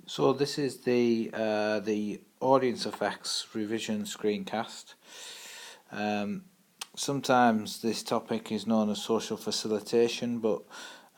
So this is the audience effects revision screencast. Sometimes this topic is known as social facilitation, but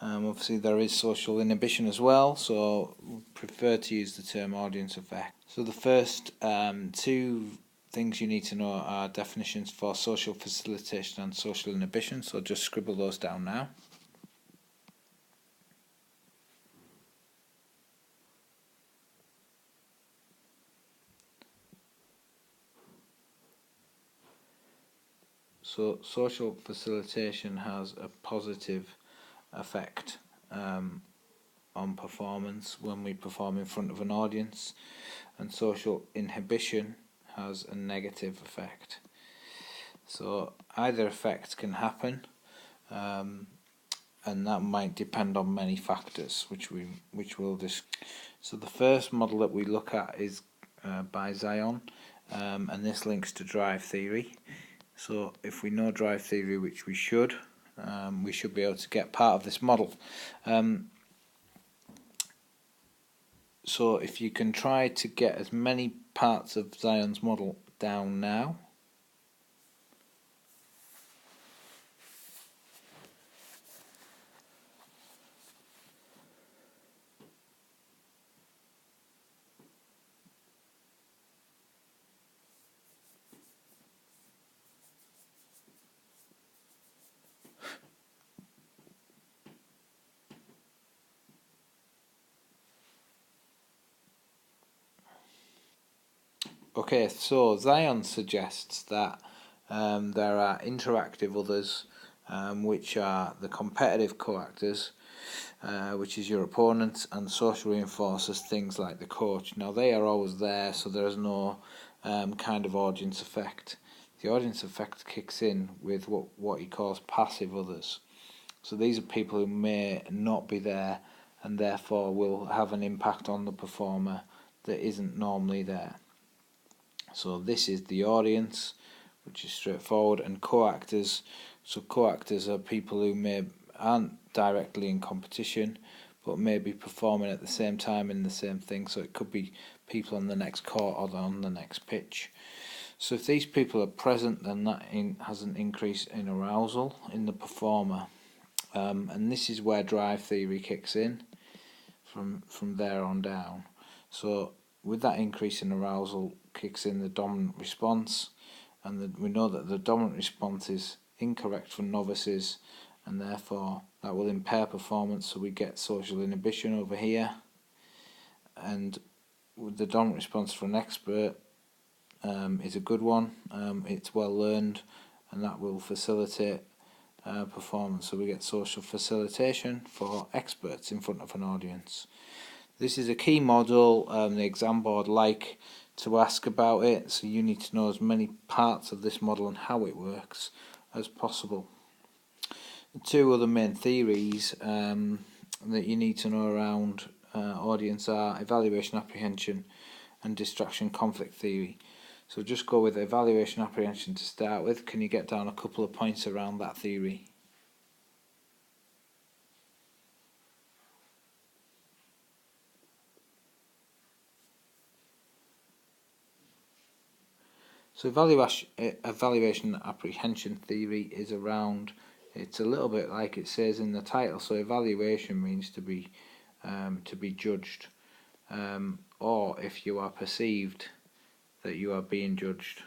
obviously there is social inhibition as well, so we prefer to use the term audience effect. So the first two things you need to know are definitions for social facilitation and social inhibition, so just scribble those down now. So social facilitation has a positive effect on performance when we perform in front of an audience, and social inhibition has a negative effect. So either effect can happen, and that might depend on many factors, which we'll discuss. So the first model that we look at is by Zion, and this links to drive theory. So if we know drive theory, which we should be able to get part of this model. So if you can try to get as many parts of Zion's model down now. Okay, so Zion suggests that there are interactive others, which are the competitive co-actors, which is your opponent, and social reinforcers, things like the coach. Now they are always there, so there is no kind of audience effect. The audience effect kicks in with what he calls passive others. So these are people who may not be there and therefore will have an impact on the performer that isn't normally there. So this is the audience, which is straightforward, and co-actors. So co-actors are people who aren't directly in competition, but may be performing at the same time in the same thing. So it could be people on the next court or on the next pitch. So if these people are present, then that has an increase in arousal in the performer, and this is where drive theory kicks in from there on down. So with that increase in arousal kicks in the dominant response, and we know that the dominant response is incorrect for novices, and therefore that will impair performance, so we get social inhibition over here. And with the dominant response for an expert is a good one, it's well learned, and that will facilitate performance, so we get social facilitation for experts in front of an audience. This is a key model. The exam board like to ask about it, so you need to know as many parts of this model and how it works as possible. The two other main theories that you need to know around audience are evaluation apprehension and distraction conflict theory. So just go with evaluation apprehension to start with. Can you get down a couple of points around that theory? So evaluation apprehension theory is around, it's a little bit like it says in the title. So evaluation means to be judged, or if you are perceived that you are being judged.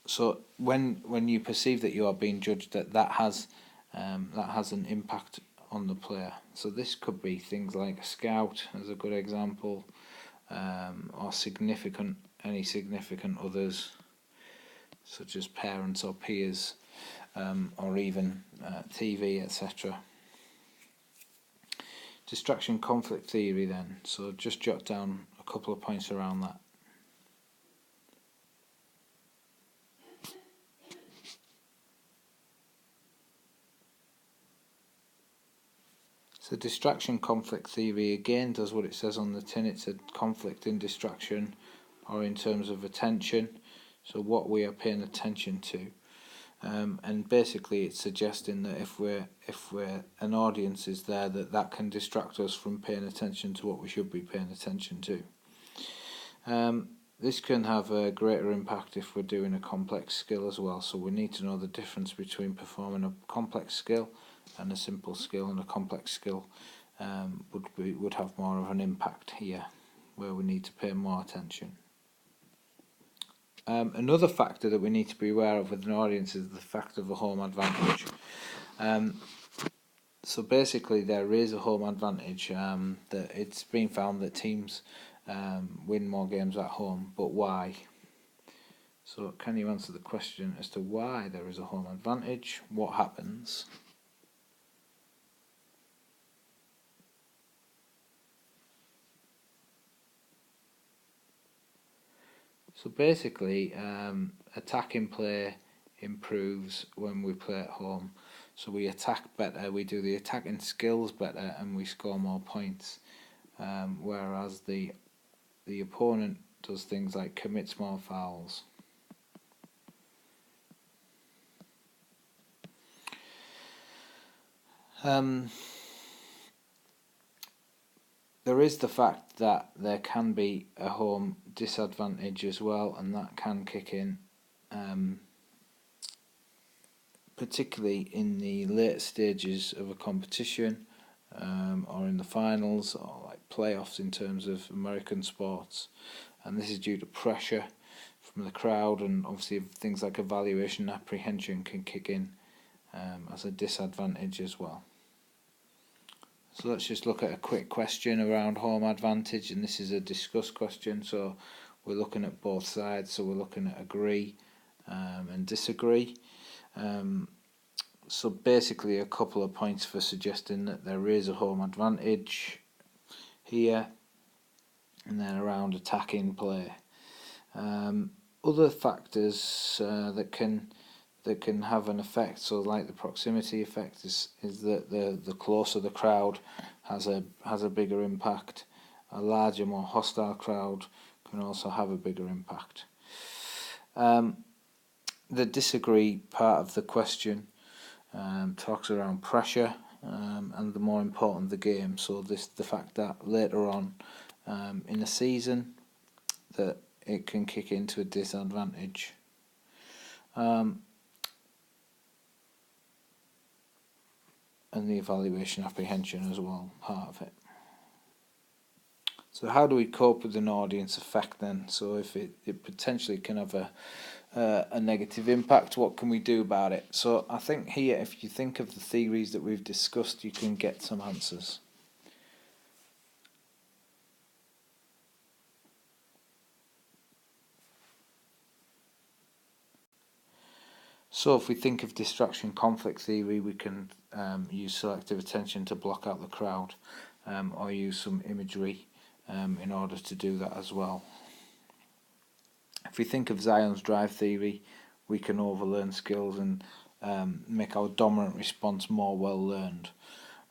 So when you perceive that you are being judged, that has an impact on the player. So this could be things like a scout as a good example, or any significant others, such as parents or peers, or even TV, etc. Distraction conflict theory then, so just jot down a couple of points around that. So distraction conflict theory again does what it says on the tin. It's a conflict in distraction, or in terms of attention, so what we are paying attention to. and basically it's suggesting that if we're an audience is there, that can distract us from paying attention to what we should be paying attention to. This can have a greater impact if we're doing a complex skill as well, so we need to know the difference between performing a complex skill and a simple skill, and a complex skill would have more of an impact here, where we need to pay more attention. Another factor that we need to be aware of with an audience is the fact of a home advantage. So basically there is a home advantage, that it's been found that teams win more games at home, but why? So can you answer the question as to why there is a home advantage? What happens? So basically, attacking play improves when we play at home. So we attack better, we do the attacking skills better, and we score more points. Whereas the opponent does things like commits more fouls. There is the fact that there can be a home disadvantage as well, and that can kick in, particularly in the late stages of a competition, or in the finals, or like playoffs in terms of American sports, and this is due to pressure from the crowd, and obviously things like evaluation apprehension can kick in as a disadvantage as well. So let's just look at a quick question around home advantage, and this is a discuss question, so we're looking at both sides, so we're looking at agree and disagree. So basically a couple of points for suggesting that there is a home advantage here, and then around attacking play. Other factors that can have an effect, so like the proximity effect, is that the closer the crowd has a bigger impact. A larger, more hostile crowd can also have a bigger impact. The disagree part of the question talks around pressure and the more important the game. So the fact that later on in a season that it can kick into a disadvantage. And the evaluation apprehension as well, part of it. So how do we cope with an audience effect then? So if it potentially can have a negative impact, what can we do about it? So I think here, if you think of the theories that we've discussed, you can get some answers. So if we think of distraction conflict theory, we can use selective attention to block out the crowd, or use some imagery in order to do that as well. If we think of Zion's drive theory, we can overlearn skills and make our dominant response more well learned.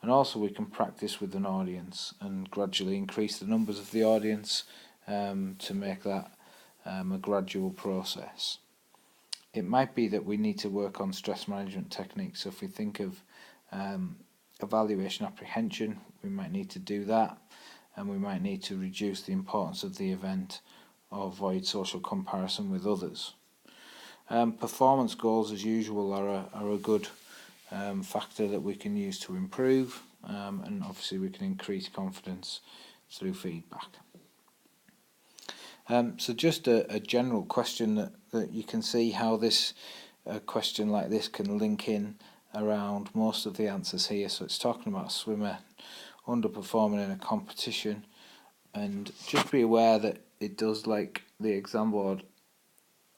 And also we can practice with an audience and gradually increase the numbers of the audience to make that a gradual process. It might be that we need to work on stress management techniques. So if we think of evaluation apprehension, we might need to do that, and we might need to reduce the importance of the event or avoid social comparison with others. Performance goals, as usual, are a good factor that we can use to improve, and obviously we can increase confidence through feedback. So just a general question that you can see how this question like this can link in around most of the answers here. So it's talking about a swimmer underperforming in a competition, and just be aware that it does, like the exam board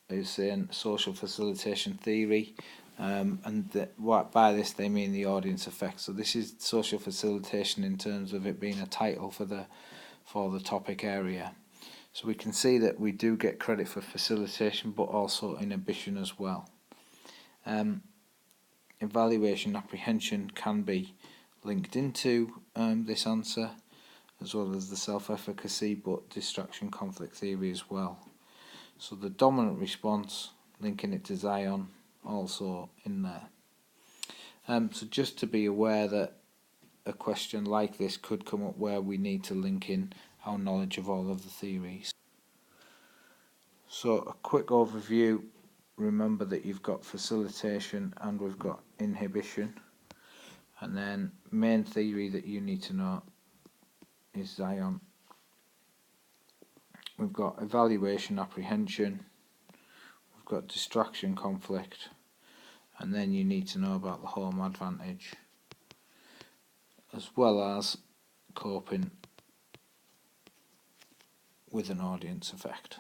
is saying, social facilitation theory, and by this they mean the audience effect. So this is social facilitation in terms of it being a title for the topic area. So we can see that we do get credit for facilitation, but also inhibition as well. Evaluation apprehension can be linked into this answer, as well as the self-efficacy, but distraction conflict theory as well. So the dominant response, linking it to Zion, also in there. So just to be aware that a question like this could come up where we need to link in our knowledge of all of the theories. So a quick overview. Remember that you've got facilitation and we've got inhibition, and then main theory that you need to know is Zion. We've got evaluation apprehension, we've got distraction conflict, and then you need to know about the home advantage, as well as coping with an audience effect.